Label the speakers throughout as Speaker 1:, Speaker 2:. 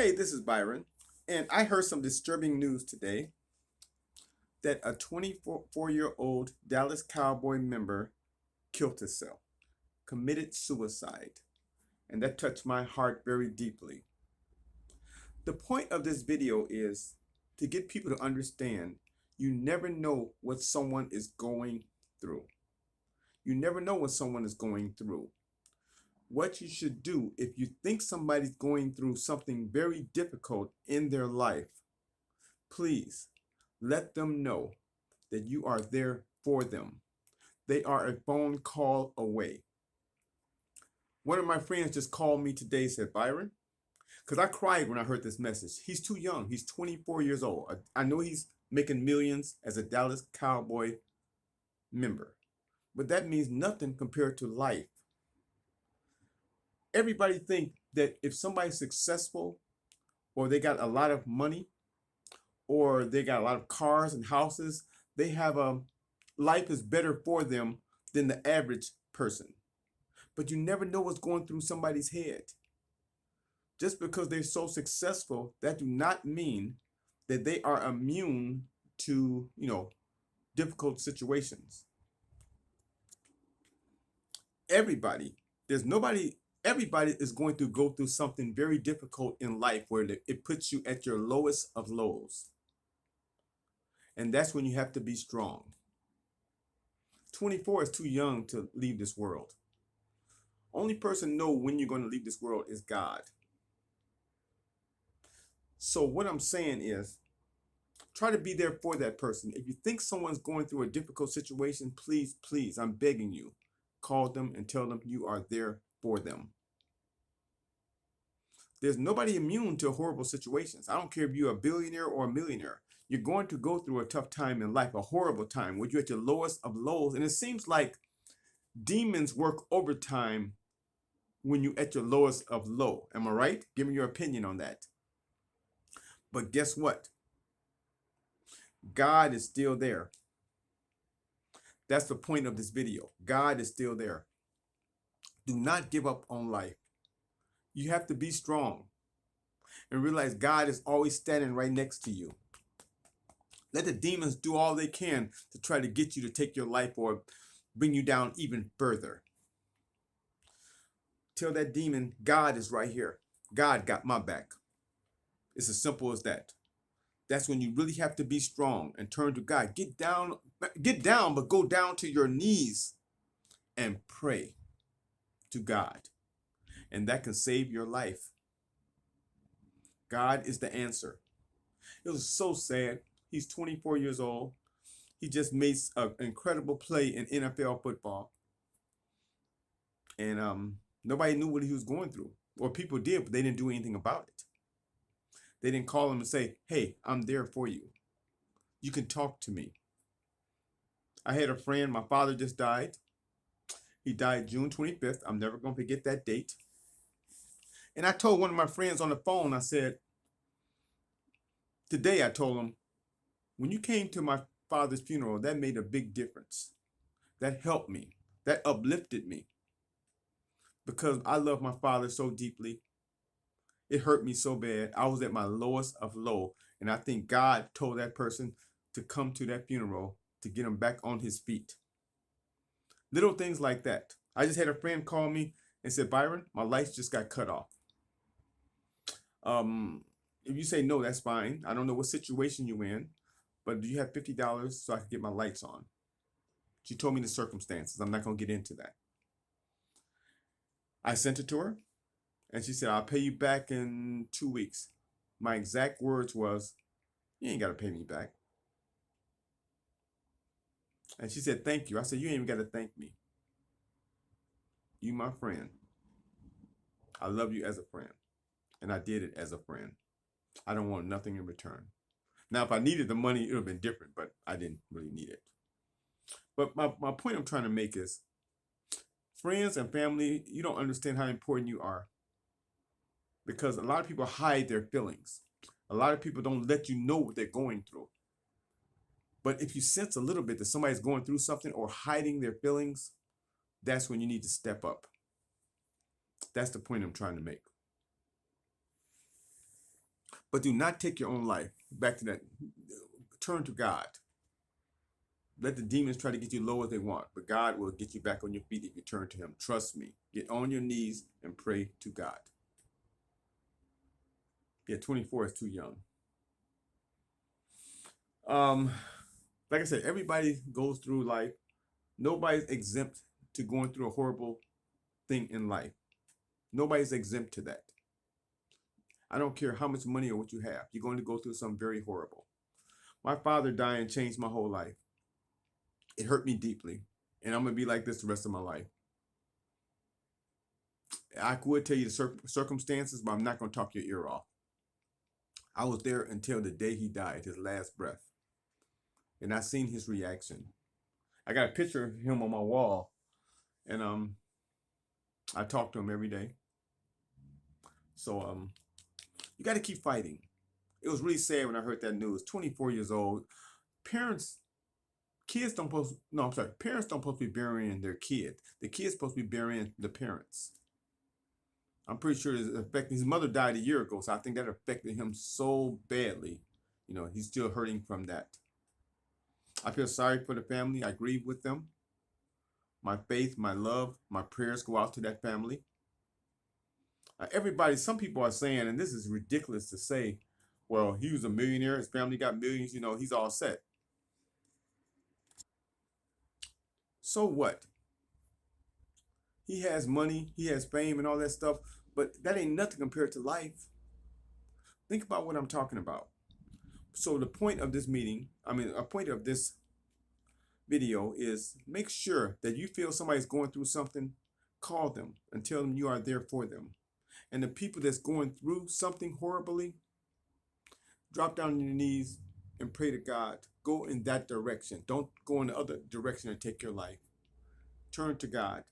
Speaker 1: Hey, this is Byron, and I heard some disturbing news today that a 24-year-old Dallas Cowboy member killed himself, committed suicide, and that touched my heart very deeply. The point of this video is to get people to understand you never know what someone is going through. You never know what someone is going through. What you should do if you think somebody's going through something very difficult in their life, please let them know that you are there for them. They are a phone call away. One of my friends just called me today and said, Byron, because I cried when I heard this message. He's too young. He's 24 years old. I know he's making millions as a Dallas Cowboy member, but that means nothing compared to life. Everybody think that if somebody's successful or they got a lot of money or they got a lot of cars and houses, they have a life is better for them than the average person. But you never know what's going through somebody's head. Just because they're so successful, that do not mean that they are immune to, difficult situations. Everybody, there's nobody, everybody is going to go through something very difficult in life where it puts you at your lowest of lows. And that's when you have to be strong. 24 is too young to leave this world. Only person know when you're going to leave this world is God. So what I'm saying is try to be there for that person. If you think someone's going through a difficult situation, please, please, I'm begging you, call them and tell them you are there for them. There's nobody immune to horrible situations. I don't care if you're a billionaire or a millionaire. You're going to go through a tough time in life, a horrible time where you're at your lowest of lows. And it seems like demons work overtime when you're at your lowest of low. Am I right? Give me your opinion on that. But guess what? God is still there. That's the point of this video. God is still there. Do not give up on life. You have to be strong and realize God is always standing right next to you. Let the demons do all they can to try to get you to take your life or bring you down even further. Tell that demon, God is right here. God got my back. It's as simple as that. That's when you really have to be strong and turn to God. Get down, but go down to your knees and pray to God. And that can save your life. God is the answer. It was so sad. He's 24 years old. He just made an incredible play in NFL football. And nobody knew what he was going through. Or people did, but they didn't do anything about it. They didn't call him and say, hey, I'm there for you. You can talk to me. I had a friend, my father just died. He died June 25th. I'm never going to forget that date. And I told one of my friends on the phone, I said, today I told him, when you came to my father's funeral, that made a big difference. That helped me. That uplifted me. Because I love my father so deeply. It hurt me so bad. I was at my lowest of low. And I think God told that person to come to that funeral to get him back on his feet. Little things like that. I just had a friend call me and said, Byron, my lights just got cut off. If you say no, that's fine. I don't know what situation you're in, but do you have $50 so I can get my lights on? She told me the circumstances. I'm not going to get into that. I sent it to her, and she said, I'll pay you back in 2 weeks. My exact words was, you ain't got to pay me back. And she said, thank you. I said, you ain't even got to thank me. You my friend. I love you as a friend. And I did it as a friend. I don't want nothing in return. Now, if I needed the money, it would have been different, but I didn't really need it. But my point I'm trying to make is, friends and family, you don't understand how important you are. Because a lot of people hide their feelings. A lot of people don't let you know what they're going through. But if you sense a little bit that somebody's going through something or hiding their feelings, that's when you need to step up. That's the point I'm trying to make. But do not take your own life. Back to that. Turn to God. Let the demons try to get you low as they want, but God will get you back on your feet if you turn to Him. Trust me. Get on your knees and pray to God. Yeah, 24 is too young. Like I said, everybody goes through life. Nobody's exempt to going through a horrible thing in life. Nobody's exempt to that. I don't care how much money or what you have. You're going to go through something very horrible. My father dying changed my whole life. It hurt me deeply, and I'm gonna be like this the rest of my life. I would tell you the circumstances, but I'm not gonna talk your ear off. I was there until the day he died, his last breath, and I seen his reaction. I got a picture of him on my wall, and I talk to him every day. So you got to keep fighting. It was really sad when I heard that news. 24 years old. Parents, kids don't supposed. No, I'm sorry. Parents don't supposed to be burying their kid. The kid's supposed to be burying the parents. I'm pretty sure it affected his mother died a year ago, so I think that affected him so badly. You know, he's still hurting from that. I feel sorry for the family. I grieve with them. My faith, my love, my prayers go out to that family. Everybody, some people are saying, and this is ridiculous to say, well, he was a millionaire, his family got millions, you know, he's all set. So what? He has money, he has fame and all that stuff, but that ain't nothing compared to life. Think about what I'm talking about. So the point of this meeting, a point of this video is make sure that you feel somebody's going through something, call them and tell them you are there for them. And the people that's going through something horribly, drop down on your knees and pray to God. Go in that direction. Don't go in the other direction and take your life. Turn to God.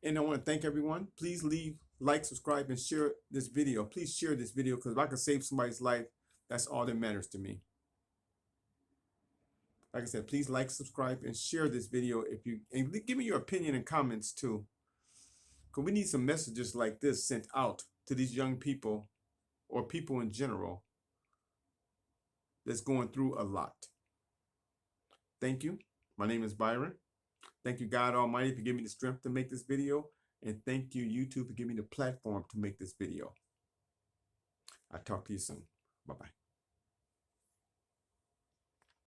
Speaker 1: And I want to thank everyone. Please leave, like, subscribe, and share this video. Please share this video because if I can save somebody's life, that's all that matters to me. Like I said, please like, subscribe, and share this video and give me your opinion and comments too. Because we need some messages like this sent out to these young people or people in general that's going through a lot. Thank you. My name is Byron. Thank you, God Almighty, for giving me the strength to make this video. And thank you, YouTube, for giving me the platform to make this video. I'll talk to you soon. Bye-bye.